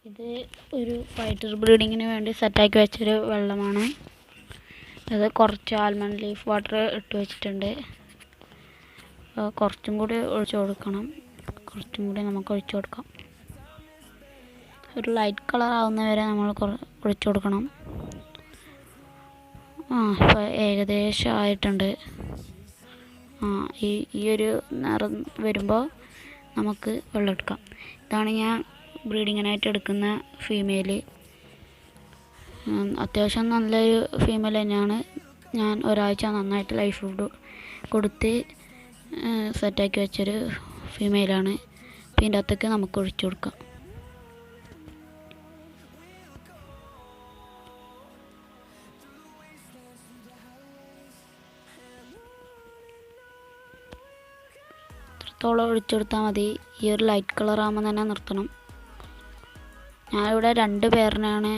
ഇത് ഒരു ഫൈറ്റർ ബ്രീഡിങ്ങിന് വേണ്ടി സെറ്റാക്കി വെച്ചൊരു വെള്ളമാണ്. അത് കുറച്ച് ആൽമണ്ട് ലീഫ് വാട്ടർ ഇട്ട് വെച്ചിട്ടുണ്ട്. കുറച്ചും കൂടി ഒഴിച്ചു കൊടുക്കണം. കുറച്ചും കൂടി നമുക്ക് ഒഴിച്ചു കൊടുക്കാം. ഒരു ലൈറ്റ് കളർ ആവുന്നവരെ നമ്മൾ ഒഴിച്ചു കൊടുക്കണം. ഇപ്പോൾ ഏകദേശം ആയിട്ടുണ്ട്. ഈ ഒരു നിറം വരുമ്പോൾ നമുക്ക് വെള്ളം എടുക്കാം. ഇതാണ് ഞാൻ ബ്രീഡിങ്ങിനായിട്ട് എടുക്കുന്ന ഫീമെയിൽ. അത്യാവശ്യം നല്ലൊരു ഫീമെയിൽ തന്നെയാണ്. ഞാൻ ഒരാഴ്ച നന്നായിട്ട് ലൈഫ് ഫുഡ് കൊടുത്ത് സെറ്റാക്കി വെച്ചൊരു ഫീമെയിലാണ്. അപ്പോൾ ഇതിൻ്റെ അകത്തേക്ക് നമുക്ക് ഒഴിച്ചു കൊടുക്കാം. ഇത്രത്തോളം ഒഴിച്ചു കൊടുത്താൽ മതി. ഈ ഒരു ലൈറ്റ് കളർ ആകുമ്പോൾ തന്നെ നിർത്തണം. ഞാനിവിടെ 2 പേരിനാണ്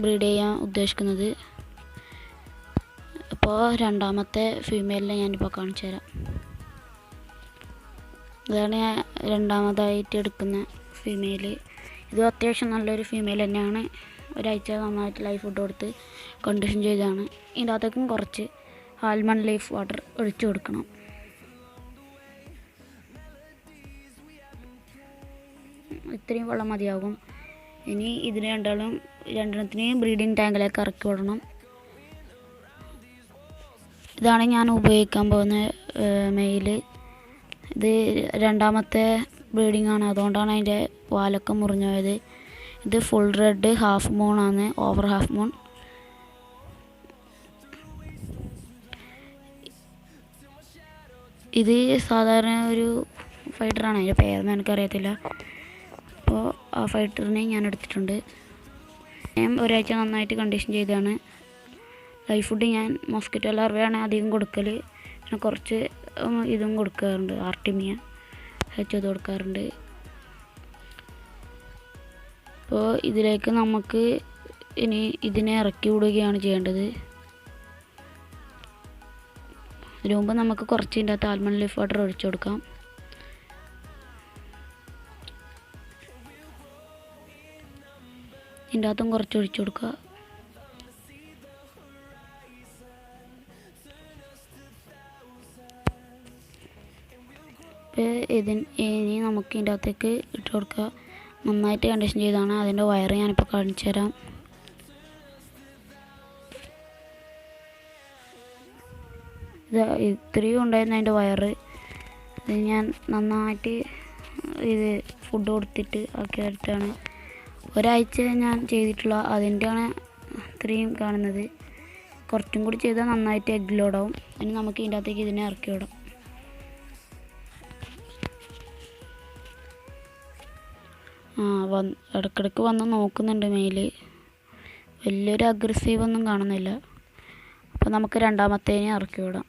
ബ്രീഡ് ചെയ്യാൻ ഉദ്ദേശിക്കുന്നത്. അപ്പോൾ രണ്ടാമത്തെ ഫീമെയിലിനെ ഞാനിപ്പോൾ കാണിച്ചു തരാം. ഇതാണ് ഞാൻ രണ്ടാമതായിട്ട് എടുക്കുന്ന ഫീമെയിൽ. ഇത് അത്യാവശ്യം നല്ലൊരു ഫീമെയിൽ തന്നെയാണ്. ഒരാഴ്ച നന്നായിട്ട് ലൈഫ് ഫുഡ് കൊടുത്ത് കണ്ടീഷൻ ചെയ്തതാണ്. ഇതിൻ്റെ അകത്തേക്കും കുറച്ച് ആൽമണ്ട് ലീഫ് വാട്ടർ ഒഴിച്ചു കൊടുക്കണം. ഇത്രയും വെള്ളം മതിയാകും. ഇനി ഇതിന് രണ്ടെണ്ണത്തിനെയും ബ്രീഡിംഗ് ടാങ്കിലേക്ക് ഇറക്കി വിടണം. ഇതാണ് ഞാൻ ഉപയോഗിക്കാൻ പോകുന്ന മെയിൽ. ഇത് രണ്ടാമത്തെ ബ്രീഡിംഗ് ആണ്, അതുകൊണ്ടാണ് അതിൻ്റെ വാലൊക്കെ മുറിഞ്ഞു പോയത്. ഇത് ഫുൾ റെഡ് ഹാഫ് മൂൺ ആണ്, ഓവർ ഹാഫ് മൂൺ. ഇത് സാധാരണ ഒരു ഫൈറ്ററാണ്, അതിൻ്റെ പേരൊന്നും എനിക്കറിയത്തില്ല. അപ്പോൾ ആ ഫൈറ്ററിനെ ഞാൻ എടുത്തിട്ടുണ്ട്. ഞാൻ ഒരാഴ്ച നന്നായിട്ട് കണ്ടീഷൻ ചെയ്തതാണ്. ലൈഫ് ഫുഡ് ഞാൻ മോസ്കിറ്റോ ലാർവയാണ് അധികം കൊടുക്കൽ. പിന്നെ കുറച്ച് ഇതും കൊടുക്കാറുണ്ട്, ആർട്ടിമിയ ഇത് കൊടുക്കാറുണ്ട്. അപ്പോൾ ഇതിലേക്ക് നമുക്ക് ഇനി ഇതിനെ ഇറക്കി വിടുകയാണ് ചെയ്യേണ്ടത്. അതിനു മുമ്പ് നമുക്ക് കുറച്ച് ഇതിൻ്റെ അകത്ത് ആൽമണ്ട് ലീഫ് വാട്ടർ ഒഴിച്ചു കൊടുക്കാം. ഇതിൻ്റെ അകത്തും കുറച്ച് ഒഴിച്ചു കൊടുക്കുക. ഇനി നമുക്ക് ഇതിൻ്റെ അകത്തേക്ക് ഇട്ട് കൊടുക്കുക. നന്നായിട്ട് കണ്ടീഷൻ ചെയ്താണ്. അതിൻ്റെ വയറ് ഞാനിപ്പോൾ കാണിച്ചു തരാം. ഇത് ഇത്രയും ഉണ്ടായിരുന്നു അതിൻ്റെ വയറ്. ഇത് ഞാൻ നന്നായിട്ട് ഇത് ഫുഡ് കൊടുത്തിട്ട് ആക്കി എടുത്താണ്. ഒരാഴ്ച ഞാൻ ചെയ്തിട്ടുള്ള അതിൻ്റെയാണ് ഇത്രയും കാണുന്നത്. കുറച്ചും കൂടി ചെയ്താൽ നന്നായിട്ട് എഗ് ലോഡാവും. ഇനി നമുക്ക് ഇതിൻ്റെ അകത്തേക്ക് ഇതിനെ ഇറക്കി വിടാം. ഇടയ്ക്കിടയ്ക്ക് വന്ന് നോക്കുന്നുണ്ട് മെയിൽ. വലിയൊരു അഗ്രസീവ് ഒന്നും കാണുന്നില്ല. അപ്പോൾ നമുക്ക് രണ്ടാമത്തേനെ ഇറക്കി വിടാം.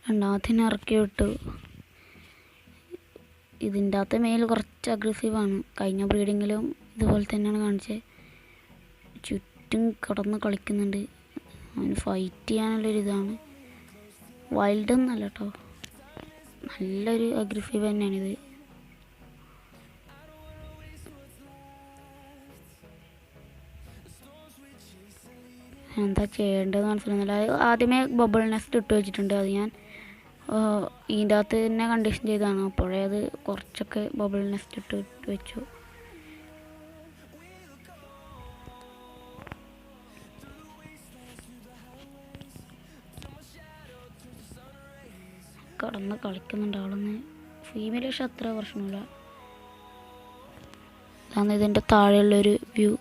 രണ്ടാമത്തേനെ ഇറക്കി വിട്ടു. ഇതിൻ്റെ അകത്ത് മെയിൽ കുറച്ച് അഗ്രസീവാണ്. കഴിഞ്ഞ ബ്രീഡിങ്ങിലും ഇതുപോലെ തന്നെയാണ് കാണിച്ചത്. ചുറ്റും കിടന്ന് കളിക്കുന്നുണ്ട്. അവന് ഫൈറ്റ് ചെയ്യാനുള്ളൊരിതാണ്. വൈൽഡൊന്നല്ല കേട്ടോ, നല്ലൊരു അഗ്രസീവ് തന്നെയാണിത്. എന്താ ചെയ്യേണ്ടതെന്ന് മനസ്സിലാകുന്നില്ല. ആദ്യമേ ബബിൾ നെസ്റ്റ് ഇട്ട് വെച്ചിട്ടുണ്ട്. അത് ഞാൻ ഇതിൻ്റെ അകത്ത് തന്നെ കണ്ടീഷൻ ചെയ്തതാണ്. അപ്പോഴേ അത് കുറച്ചൊക്കെ ബബിൾ നെസ്റ്റ് ഇട്ട് വെച്ചു. കടന്ന് കളിക്കുന്നുണ്ട് ആളൊന്ന്. ഫീമെയിൽ പക്ഷെ അത്ര പ്രശ്നമില്ല. അതാണ് ഇതിൻ്റെ താഴെയുള്ളൊരു വ്യൂ.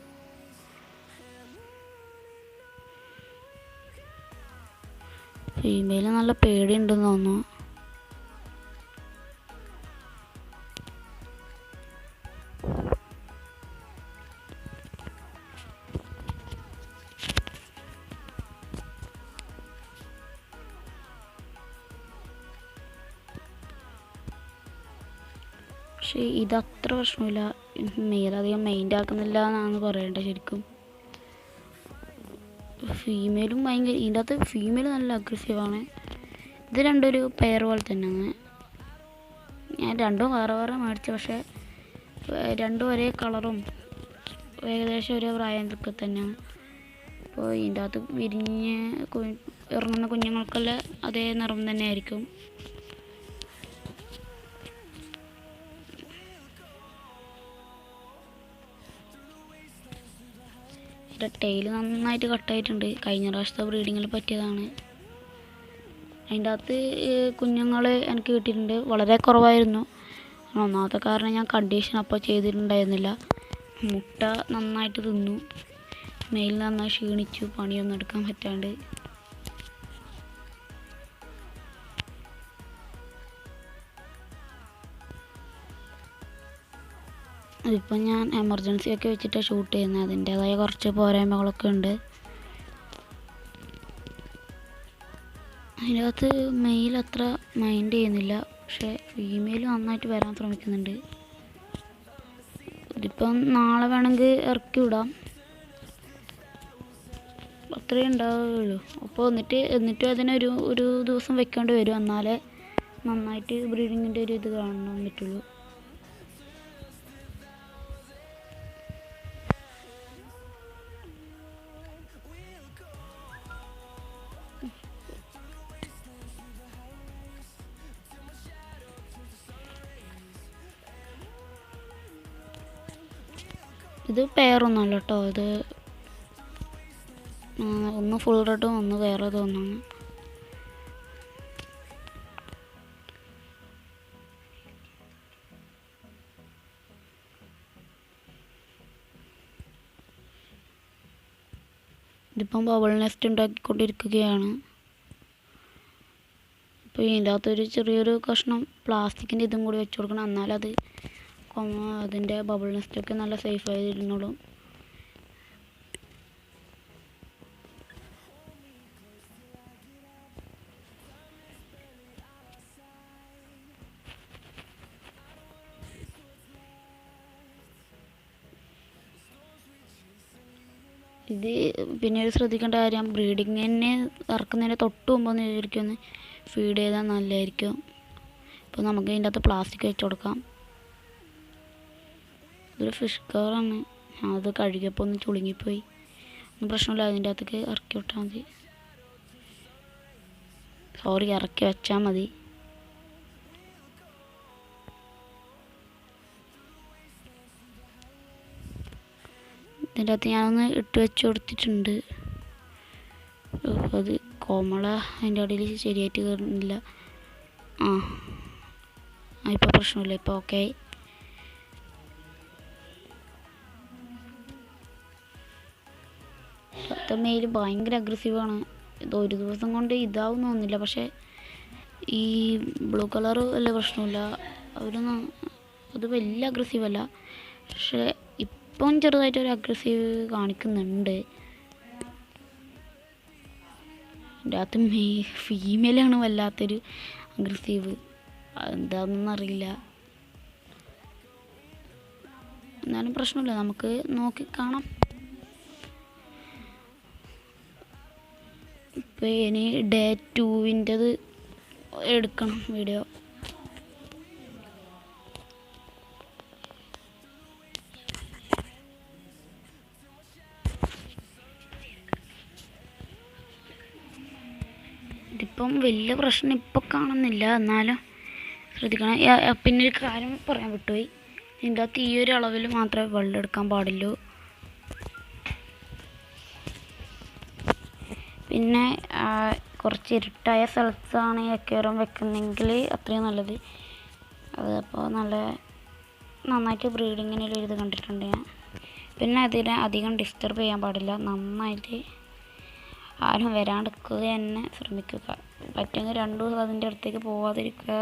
ഫീമെയിൽ നല്ല പേടിയുണ്ടെന്ന് തോന്നുന്നു. പക്ഷേ ഇതത്ര പ്രശ്നമില്ല. മെയിലധികം മൈൻഡ് ആക്കുന്നില്ല എന്നാണ് പറയേണ്ടത്. ശരിക്കും ഫീമെയിലും ഭയങ്കര, ഇതിൻ്റെ അകത്ത് ഫീമെയിൽ നല്ല അഗ്രസീവാണ്. ഇത് രണ്ടൊരു പെയർ പോലെ തന്നെയാണ്. ഞാൻ രണ്ടും വേറെ വേറെ മേടിച്ചു, പക്ഷേ രണ്ടും ഒരേ കളറും ഏകദേശം ഒരേ പ്രായമൊക്കെ തന്നെയാണ്. അപ്പോൾ ഇതിൻ്റെ അകത്ത് വിരിഞ്ഞ് ഇറങ്ങുന്ന കുഞ്ഞുങ്ങൾക്കെല്ലാം അതേ നിറം തന്നെ ആയിരിക്കും. ഇതിൻ്റെ ടെയിൽ നന്നായിട്ട് കട്ടായിട്ടുണ്ട്. കഴിഞ്ഞ പ്രാവശ്യത്തെ ബ്രീഡിങ്ങിൽ പറ്റിയതാണ്. അതിൻ്റെ അകത്ത് കുഞ്ഞുങ്ങൾ എനിക്ക് കിട്ടിയിട്ടുണ്ട്. വളരെ കുറവായിരുന്നു. ഒന്നാമത്തെ കാരണം ഞാൻ കണ്ടീഷൻ അപ്പോൾ ചെയ്തിട്ടുണ്ടായിരുന്നില്ല. മുട്ട നന്നായിട്ട് തിന്നു. മെയിൽ നന്നായി ക്ഷീണിച്ചു, പണിയൊന്നും എടുക്കാൻ പറ്റാണ്ട്. അതിപ്പോൾ ഞാൻ എമർജൻസി ഒക്കെ വെച്ചിട്ടാണ് ഷൂട്ട് ചെയ്യുന്നത്. അതിൻ്റേതായ കുറച്ച് പോരായ്മകളൊക്കെ ഉണ്ട്. അതിനകത്ത് മെയിൽ അത്ര മൈൻഡ് ചെയ്യുന്നില്ല, പക്ഷേ ഫീമെയിൽ നന്നായിട്ട് വരാൻ ശ്രമിക്കുന്നുണ്ട്. ഇതിപ്പം നാളെ വേണമെങ്കിൽ ഇറക്കി വിടാം, അത്രയേ ഉണ്ടാവുകയുള്ളൂ. അപ്പോൾ എന്നിട്ടും അതിനൊരു ദിവസം വെക്കേണ്ടി വരും, എന്നാലേ നന്നായിട്ട് ബ്രീഡിങ്ങിൻ്റെ ഒരു ഇത് കാണാൻ പറ്റുള്ളൂ. ഇത് പെയറൊന്നുമല്ല കേട്ടോ, ഇത് ഒന്ന് ഫുൾ റെഡും ഒന്ന് വേറെ തോന്നാണ്. ഇതിപ്പം ബബിൾ നെസ്റ്റ് ഉണ്ടാക്കിക്കൊണ്ടിരിക്കുകയാണ്. അപ്പോൾ ഇതിൻ്റെ അകത്തൊരു ചെറിയൊരു കഷ്ണം പ്ലാസ്റ്റിക്കിൻ്റെ ഇതും കൂടി വെച്ച് കൊടുക്കണം, എന്നാലത് അതിൻ്റെ ബബിൾ നെസ്റ്റൊക്കെ നല്ല സേഫായി ഇരുന്നോളും. ഇത് പിന്നീട് ശ്രദ്ധിക്കേണ്ട കാര്യം, ബ്രീഡിങ്ങിനെ ഇറക്കുന്നതിന് തൊട്ട് മുമ്പൊന്ന് വിചാരിക്കൊന്ന് ഫീഡ് ചെയ്താൽ നല്ലതായിരിക്കും. ഇപ്പോൾ നമുക്ക് ഇതിൻ്റെ അകത്ത് പ്ലാസ്റ്റിക് വെച്ച് കൊടുക്കാം. ഇതൊരു ഫിഷ് കവറാണ്, അത് കഴുകിയപ്പോൾ ഒന്ന് ചുളുങ്ങിപ്പോയി. ഒന്നും പ്രശ്നമില്ല, അതിൻ്റെ അകത്തേക്ക് ഇറക്കി വിട്ടാൽ മതി. സോറി, ഇറക്കി വെച്ചാൽ മതി. ഇതിൻ്റെ അകത്ത് ഞാനൊന്ന് ഇട്ട് വെച്ച് കൊടുത്തിട്ടുണ്ട്. അത് കോമള അതിൻ്റെ അടിയിൽ ശരിയായിട്ട് കയറുന്നില്ല. ഇപ്പോൾ പ്രശ്നമില്ല, ഇപ്പോൾ ഓക്കെ ആയി. മെയിൽ ഭയങ്കര അഗ്രസീവാണ്. ഇത് ഒരു ദിവസം കൊണ്ട് ഇതാവുന്നൊന്നുമില്ല, പക്ഷേ ഈ ബ്ലൂ കളർ വലിയ പ്രശ്നമില്ല. അത് വലിയ അഗ്രസീവല്ല, പക്ഷേ ഇപ്പം ചെറുതായിട്ടൊരു അഗ്രസീവ് കാണിക്കുന്നുണ്ട്. അതിൻ്റെ അകത്ത് ഫീമെയിലാണ് വല്ലാത്തൊരു അഗ്രസീവ്, എന്താണെന്നറിയില്ല. എന്നാലും പ്രശ്നമില്ല, നമുക്ക് നോക്കി കാണാം. ഇപ്പോൾ ഇനി ഡേ 2-ൻ്റെത് എടുക്കണം വീഡിയോ. ഇതിപ്പം വലിയ പ്രശ്നം ഇപ്പം കാണുന്നില്ല, എന്നാലും ശ്രദ്ധിക്കണം. പിന്നെ ഒരു കാര്യം പറയാൻ വിട്ടുപോയി, ഇതിൻ്റെ അകത്ത് ഈ ഒരു അളവിൽ മാത്രമേ വെള്ളം എടുക്കാൻ പാടുള്ളൂ. പിന്നെ കുറച്ച് ഇരുട്ടായ സ്ഥലത്താണ് അക്വേറിയം വെക്കുന്നെങ്കിൽ അത്രയും നല്ലത്. അതപ്പോൾ നന്നായിട്ട് ബ്രീഡിങ്ങിനുള്ള ഇത് കണ്ടിട്ടുണ്ട് ഞാൻ. പിന്നെ അതിനെ അധികം ഡിസ്റ്റർബ് ചെയ്യാൻ പാടില്ല, നന്നായിട്ട് ആരും വരാണ്ടിരിക്കുക തന്നെ ശ്രമിക്കുക. പറ്റുമെങ്കിൽ 2 ദിവസം അതിൻ്റെ അടുത്തേക്ക് പോവാതിരിക്കുക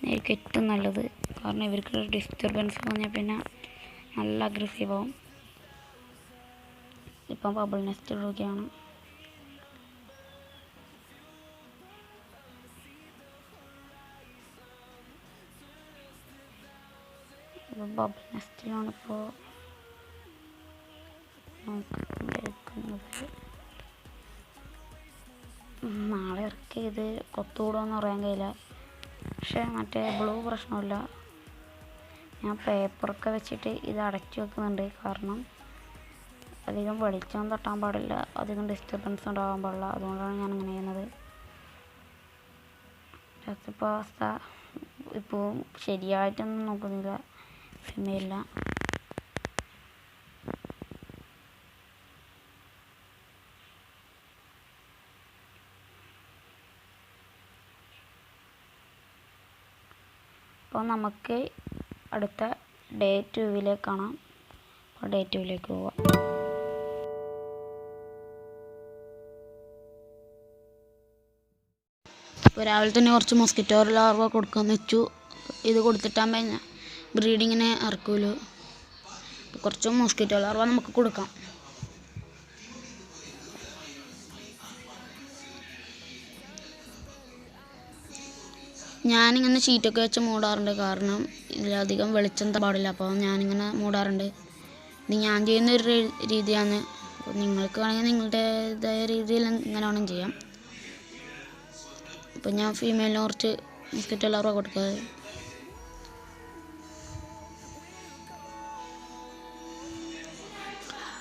ആയിരിക്കും ഏറ്റവും നല്ലത്. കാരണം ഇവർക്ക് ഡിസ്റ്റർബൻസ് പറഞ്ഞാൽ പിന്നെ നല്ല അഗ്രസീവാവും. ഇപ്പം ബബിൾ നെസ്റ്റ് ഇടുകയാണ്. ബബിൾ നെസ്റ്റിലാണിപ്പോൾ നോക്കുന്നത്. നാളെ ഇറക്കി ഇത് കൊത്തുകൂടുമെന്ന് പറയാൻ കഴിയില്ല. പക്ഷേ മറ്റേ ബ്ലൂ പ്രശ്നമില്ല. ഞാൻ പേപ്പറൊക്കെ വെച്ചിട്ട് ഇത് അടച്ചു വെക്കുന്നുണ്ട്. കാരണം അധികം വെളിച്ചം തട്ടാൻ പാടില്ല, അധികം ഡിസ്റ്റർബൻസ് ഉണ്ടാകാൻ പാടില്ല. അതുകൊണ്ടാണ് ഞാൻ അങ്ങനെ ചെയ്യുന്നത്. ഇപ്പോൾ അവസ്ഥ ഇപ്പോൾ ശരിയായിട്ടൊന്നും നോക്കുന്നില്ല, ഫിമെയിലില്ല. അപ്പോൾ നമുക്ക് അടുത്ത ഡേ 2 കാണാം. അപ്പോൾ ഡേ 2 പോവാം. ഇപ്പോൾ രാവിലെ തന്നെ കുറച്ച് മൊസ്കിറ്റോ ലാർവ കൊടുക്കാമെന്ന് വെച്ചു. ഇത് കൊടുത്തിട്ടാകുമ്പോൾ ഞാൻ ബ്രീഡിങ്ങിനെ ഇറക്കുമല്ലോ. കുറച്ച് മൊസ്കിറ്റോ ലാർവ നമുക്ക് കൊടുക്കാം. ഞാനിങ്ങനെ ഷീറ്റൊക്കെ വെച്ച് മൂടാറുണ്ട്, കാരണം ഇതിലധികം വെളിച്ചം പാടില്ല. അപ്പോൾ ഞാനിങ്ങനെ മൂടാറുണ്ട്. ഇത് ഞാൻ ചെയ്യുന്നൊരു രീതിയാണ്. അപ്പോൾ നിങ്ങൾക്ക് വേണമെങ്കിൽ നിങ്ങളുടേതായ രീതിയിൽ ഇങ്ങനെ വേണം ചെയ്യാം. അപ്പോൾ ഞാൻ ഫീമെയിലിന് കുറച്ച് മൊസ്കിറ്റോ ലാർവ കൊടുക്കുക.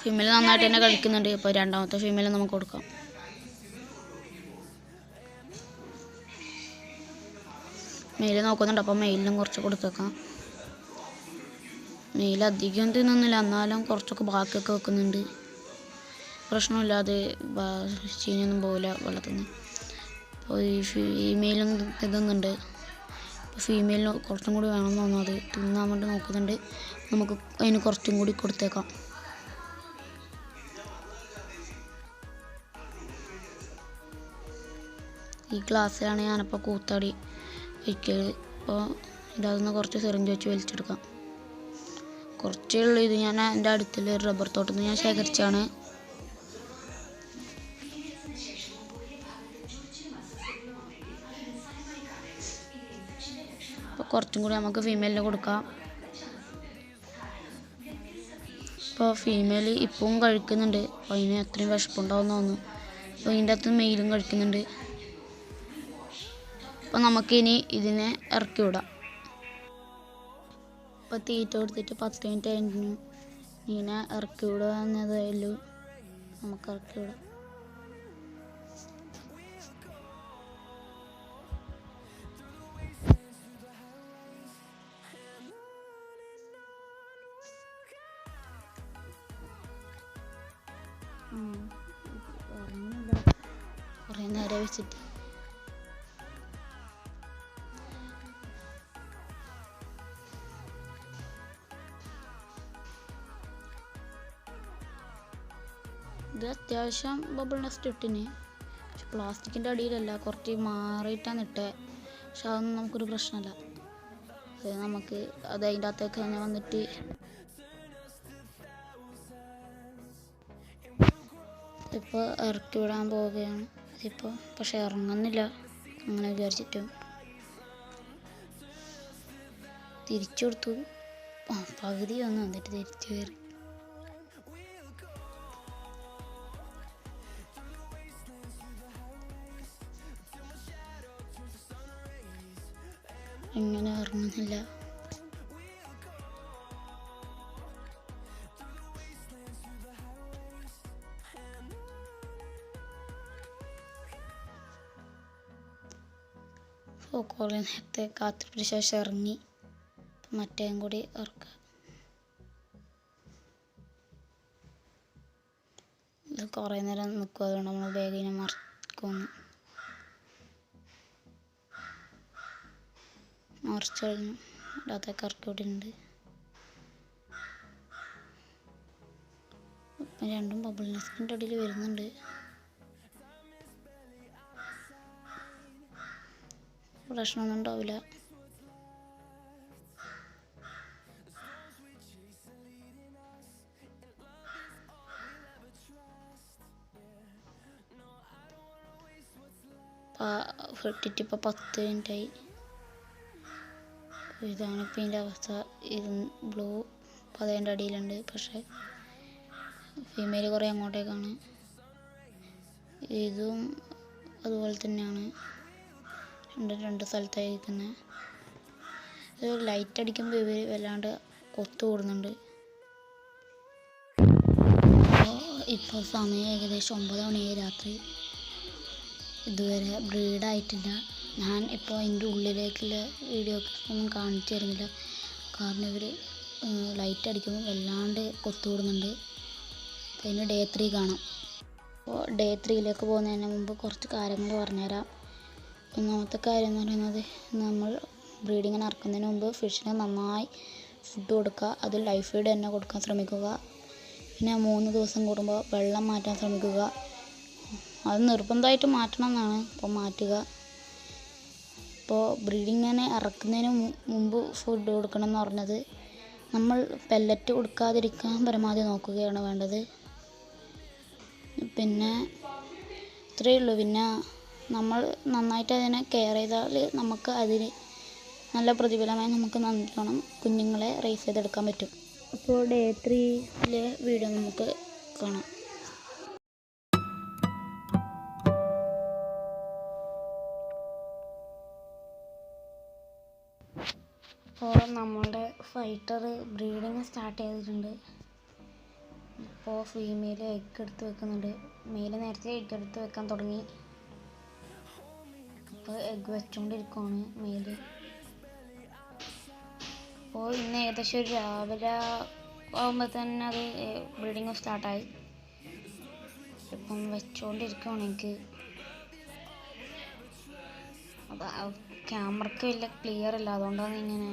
ഫീമെയിൽ നന്നായിട്ട് തന്നെ കഴിക്കുന്നുണ്ട്. അപ്പോൾ രണ്ടാമത്തെ ഫീമെയിൽ നമുക്ക് കൊടുക്കാം. മെയിൽ നോക്കുന്നുണ്ട്, അപ്പോൾ മെയിലിനും കുറച്ച് കൊടുത്തേക്കാം. മെയിൽ അധികം തിന്നുന്നില്ല, എന്നാലും കുറച്ചൊക്കെ ബാക്കിയൊക്കെ വെക്കുന്നുണ്ട്. പ്രശ്നമില്ല, അത് ചീഞ്ഞൊന്നും പോകില്ല വെള്ളത്തിൽ നിന്ന്. അപ്പോൾ ഈ ഫീമെയിലും തിന്നുന്നുണ്ട്. അപ്പോൾ ഫീമെയിലിന് കുറച്ചും കൂടി വേണമെന്ന് തോന്നുന്നു, അത് തിന്നാൻ വേണ്ടി നോക്കുന്നുണ്ട്. നമുക്ക് അതിന് കുറച്ചും കൂടി കൊടുത്തേക്കാം. ഈ ഗ്ലാസ്സിലാണ് ഞാനിപ്പോൾ കൂത്താടി വയ്ക്കൽ. അപ്പോൾ ഇതൊന്ന് കുറച്ച് സിറിഞ്ച് വെച്ച് വലിച്ചെടുക്കാം. കുറച്ചേ ഉള്ളൂ ഇത്. ഞാൻ എൻ്റെ അടുത്തുള്ള റബ്ബർ തോട്ടത്തിൽ നിന്ന് ഞാൻ ശേഖരിച്ചാണ്. അപ്പോൾ കുറച്ചും കൂടി നമുക്ക് ഫീമെയിലിന് കൊടുക്കാം. ഇപ്പോൾ ഫീമെയിൽ ഇപ്പവും കഴിക്കുന്നുണ്ട്. അപ്പോൾ അതിന് അത്രയും വിശപ്പുണ്ടാവുമെന്ന് തോന്നുന്നു. അപ്പോൾ ഇതിൻ്റെ അകത്ത് മെയിലും കഴിക്കുന്നുണ്ട്. അപ്പോൾ നമുക്കിനി ഇതിനെ ഇറക്കി വിടാം. ഇപ്പോൾ തീറ്റ കൊടുത്തിട്ട് 10 മിനിറ്റ് കഴിഞ്ഞു. ഇതിനെ ഇറക്കി വിടുക എന്നതായാലും നമുക്ക് ഇറക്കി വിടാം. കുറേ നേരം വെച്ചിട്ട് ഇത് അത്യാവശ്യം ബബിൾ നെസ്റ്റ് ഇട്ടിന്. പക്ഷെ പ്ലാസ്റ്റിക്കിൻ്റെ അടിയിലല്ല, കുറച്ച് മാറിയിട്ടാണ് ഇട്ടത്. പക്ഷെ അതൊന്നും നമുക്കൊരു പ്രശ്നമല്ല. അത് നമുക്ക് അത് അതിൻ്റെ അകത്തേക്ക് തന്നെ വന്നിട്ട് ഇപ്പോൾ ഇറക്കി വിടാൻ പോവുകയാണ്. ഇതിപ്പോൾ പക്ഷെ ഇറങ്ങുന്നില്ല, അങ്ങനെ വിചാരിച്ചിട്ടും തിരിച്ചു കൊടുത്തു. പകുതി വന്നു, എന്നിട്ട് തിരിച്ചു കയറി. ഇങ്ങനെ ഇറങ്ങുന്നില്ല. അപ്പോൾ കുറേ നേരത്തെ കാത്തിട്ട് ശേഷം ഇറങ്ങി. മറ്റേയും കൂടി ഇറക്കുക. ഇത് കുറേ നേരം നിൽക്കും, അതുകൊണ്ട് നമ്മൾ ബാഗിനെ മറിക്കുന്നു. മറിച്ച് കഴിഞ്ഞു. അതിനകത്തേക്ക് ഇറക്കി വിട്ടിട്ടുണ്ട്. ഇപ്പം രണ്ടും ബബിൾ നെസ്റ്റിൻ്റെ അടിയിൽ വരുന്നുണ്ട്. പ്രശ്നമൊന്നും ഉണ്ടാവില്ല. ഇട്ടിട്ട് ഇപ്പോൾ 10 മിനിറ്റായി. ഇതാണിപ്പോൾ ഇതിൻ്റെ അവസ്ഥ. ഇത് ബ്ലൂ അപ്പോൾ അതിൻ്റെ അടിയിലുണ്ട്. പക്ഷേ ഫീമെയിൽ കുറേ അങ്ങോട്ടേക്കാണ്. ഇതും അതുപോലെ തന്നെയാണ്. രണ്ട് സ്ഥലത്തായിരിക്കുന്നത്. ലൈറ്റ് അടിക്കുമ്പോൾ ഇവർ വല്ലാണ്ട് കൊത്തു കൂടുന്നുണ്ട്. ഇപ്പോൾ സമയം ഏകദേശം 9 മണിയായി രാത്രി. ഇതുവരെ ബ്രീഡായിട്ടില്ല. ഞാൻ ഇപ്പോൾ അതിൻ്റെ ഉള്ളിലേക്കുള്ള വീഡിയോ ഒന്നും കാണിച്ചു തരുന്നില്ല, കാരണം ഇവർ ലൈറ്റ് അടിക്കുമ്പോൾ വല്ലാണ്ട് കൊത്തുകൂടുന്നുണ്ട്. അപ്പോൾ അതിന് ഡേ 3 കാണാം. അപ്പോൾ ഡേ 3യിലേക്ക് പോകുന്നതിന് മുമ്പ് കുറച്ച് കാര്യങ്ങൾ പറഞ്ഞുതരാം. ഒന്നാമത്തെ കാര്യം എന്ന് പറയുന്നത്, നമ്മൾ ബ്രീഡിങ്ങിന് ഇറക്കുന്നതിന് മുമ്പ് ഫിഷിന് നന്നായി ഫുഡ് കൊടുക്കുക. അത് ലൈഫ് ഫീഡ് തന്നെ കൊടുക്കാൻ ശ്രമിക്കുക. പിന്നെ 3 ദിവസം കൂടുമ്പോൾ വെള്ളം മാറ്റാൻ ശ്രമിക്കുക. അത് നിർബന്ധമായിട്ട് മാറ്റണം എന്നാണ്, അപ്പോൾ മാറ്റുക. ഇപ്പോൾ ബ്രീഡിങ്ങിന് ഇറക്കുന്നതിന് മുമ്പ് ഫുഡ് കൊടുക്കണം എന്ന് പറഞ്ഞത്, നമ്മൾ പെല്ലറ്റ് കൊടുക്കാതിരിക്കാൻ പരമാവധി നോക്കുകയാണ് വേണ്ടത്. പിന്നെ ഇത്രയേ ഉള്ളൂ. പിന്നെ നമ്മൾ നന്നായിട്ട് അതിനെ കെയർ ചെയ്താൽ നമുക്ക് അതിന് നല്ല പ്രതിഫലമായി നമുക്ക് നല്ലോണം കുഞ്ഞുങ്ങളെ റേസ് ചെയ്തെടുക്കാൻ പറ്റും. അപ്പോൾ ഡേ 3യിലെ വീഡിയോ നമുക്ക് കാണാം. അപ്പോൾ നമ്മളുടെ ഫൈറ്റർ ബ്രീഡിങ് സ്റ്റാർട്ട് ചെയ്തിട്ടുണ്ട്. ഇപ്പോൾ ഫീമെയിൽ എഗ് എടുത്ത് വെക്കുന്നുണ്ട്. മെയിൽ നേരത്തെ എഗ് എടുത്ത് വെക്കാൻ തുടങ്ങി. ഇപ്പോൾ എഗ് വെച്ചുകൊണ്ടിരിക്കുകയാണ് മെയിൽ. അപ്പോൾ ഇന്ന് ഏകദേശം ഒരു രാവിലെ ആകുമ്പോൾ തന്നെ അത് ബ്രീഡിങ് സ്റ്റാർട്ടായി. ഇപ്പം വെച്ചുകൊണ്ടിരിക്കുകയാണ് എഗ്. അപ്പോൾ ക്യാമറയ്ക്ക് വലിയ ക്ലിയർ ഇല്ല, അതുകൊണ്ടാണ് ഇങ്ങനെ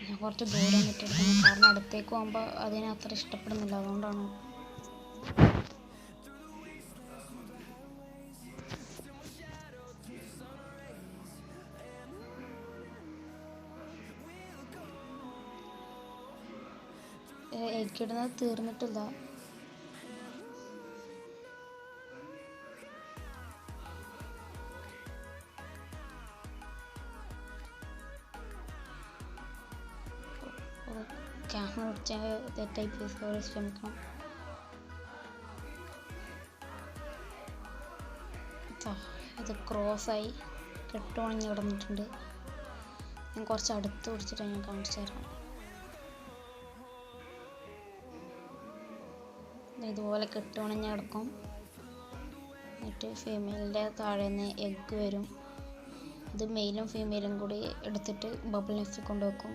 ഞാൻ കുറച്ച് ദൂരം വിട്ടെടുക്കുന്നത്. കാരണം അടുത്തേക്ക് പോകുമ്പോൾ അതിനെ അത്ര ഇഷ്ടപ്പെടുന്നില്ല, അതുകൊണ്ടാണ്. എഗ് ഇടുന്നത് തീർന്നിട്ടില്ല. ക്യാമറ പിടിച്ചാൽ തെറ്റായി പോയി, ശ്രമിക്കണം. ഇത് ക്രോസായി കെട്ടുണങ്ങി കിടന്നിട്ടുണ്ട്. ഞാൻ കുറച്ച് അടുത്ത് പിടിച്ചിട്ട് ഞാൻ കാണിച്ചു തരാം. ഇതുപോലെ കെട്ടുണങ്ങി കിടക്കും. എന്നിട്ട് ഫീമെയിലിൻ്റെ താഴെ നിന്ന് എഗ്ഗ് വരും. ഇത് മെയിലും ഫീമെയിലും കൂടി എടുത്തിട്ട് ബബിൾ നെസ്റ്റിൽ കൊണ്ടുവെക്കും.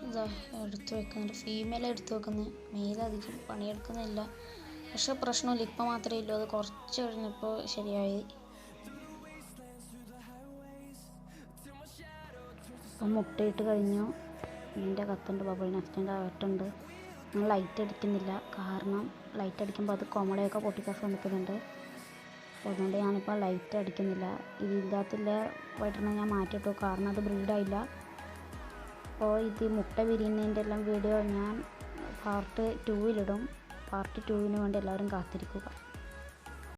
ഇതാ എടുത്ത് വെക്കുന്നുണ്ട്. ഫീമെയിൽ എടുത്ത് വെക്കുന്നത്, മെയിൽ അധികം പണിയെടുക്കുന്നില്ല. പക്ഷെ പ്രശ്നമില്ല, ഇപ്പം മാത്രമേ ഇല്ലൂ. അത് കുറച്ച് കഴിഞ്ഞപ്പോൾ ശരിയായി. ഇപ്പം മുട്ടയിട്ട് കഴിഞ്ഞു. ഇതിൻ്റെ കത്തുണ്ട്, ബബിൾ നെസ്റ്റിൻ്റെ അകത്തുണ്ട്. ഞാൻ ലൈറ്റ് അടിക്കുന്നില്ല, കാരണം ലൈറ്റ് അടിക്കുമ്പോൾ അത് കൊമളയൊക്കെ പൊട്ടിക്കാൻ ശ്രമിക്കുന്നുണ്ട്. അപ്പോൾ അതുകൊണ്ട് ഞാനിപ്പോൾ ലൈറ്റ് അടിക്കുന്നില്ല. ഇതിൻ്റെ അകത്തുള്ള വൈറ്ററിനെ ഞാൻ മാറ്റിയിട്ടു, കാരണം അത് ബ്രീഡായില്ല. അപ്പോൾ ഇത് മുട്ട വിരിയുന്നതിൻ്റെ എല്ലാം വീഡിയോ ഞാൻ പാർട്ട് 2 പാർട്ട് 2 വേണ്ടി എല്ലാവരും കാത്തിരിക്കുക.